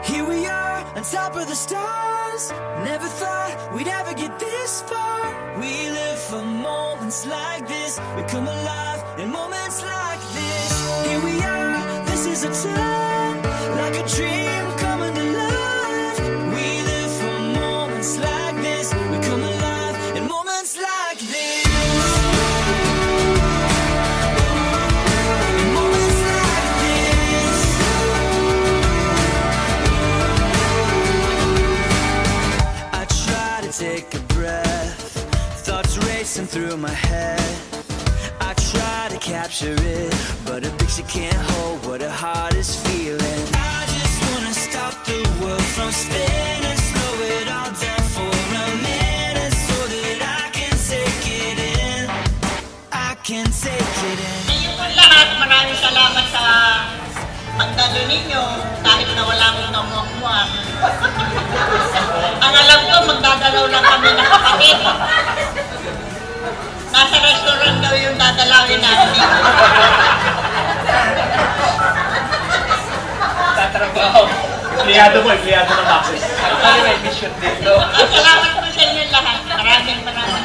Here we are, on top of the stars. Never thought we'd ever get this far. We live for moments like this. We come alive in moments like this. Here we are, this is a time, like a dream coming to life. We live for moments like this. We come alive in moments like this. Take a breath, thoughts racing through my head. I try to capture it, but a picture can't hold what a heart is feeling. I just wanna stop the world from spinning, slow it all down for a minute, so that I can take it in. I can take it in. Ngayon po lahat, maraming salamat sa pagdalo ninyo, kahit na wala mong namuha-muha. Ang alam ko, magdadalaw lang kami ng kapatid. Nasa restaurant daw yung dadalawin natin. Tatrabaho. Empleyado mo, empleyado ng Maxis. Ano may mission dito? Salamat po sa inyo lahat. Maraming salamat.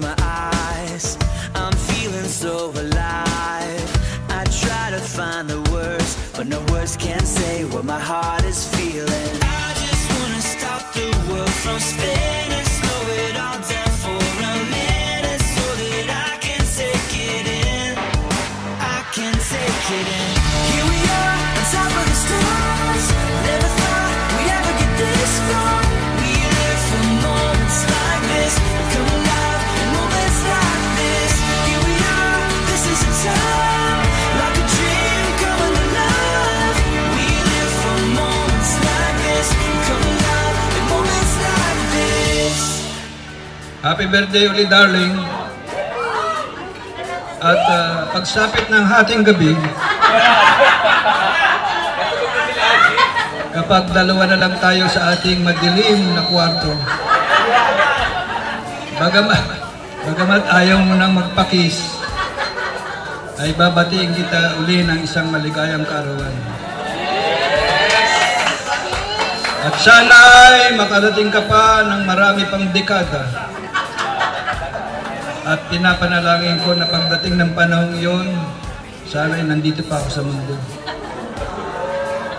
My eyes, I'm feeling so alive. I try to find the words, but no words can say what my heart is feeling. I just wanna stop the world from spinning, slow it all down for a minute, so that I can take it in. I can take it in. Here we are, on top of the stars. Never thought we'd ever get this far. We live for moments like this. We come alive. Like a dream coming alive. We live for moments like this. Come alive in moments like this. Happy birthday ulit, darling. At pagsapit ng hating gabi, kapag dalawa na lang tayo sa ating madilim na kwarto, bagamat ayaw mo nang magpakis, ay babatiin kita uli ng isang maligayang kaarawan. At sana ay makarating ka pa ng marami pang dekada. At pinapanalangin ko na pagdating ng panahong iyon, sana ay nandito pa ako sa mundo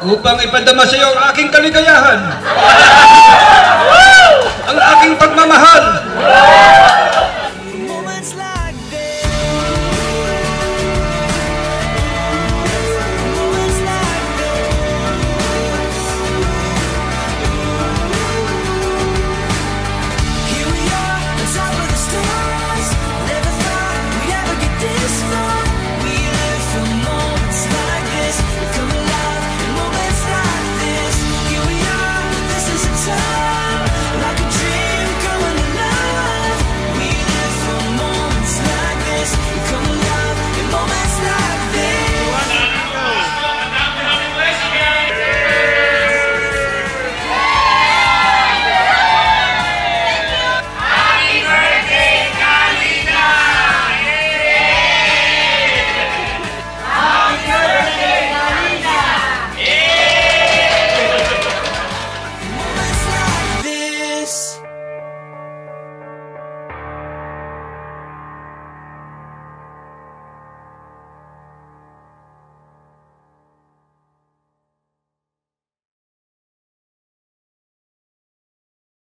upang ipadama sa iyo ang aking kaligayahan, ang aking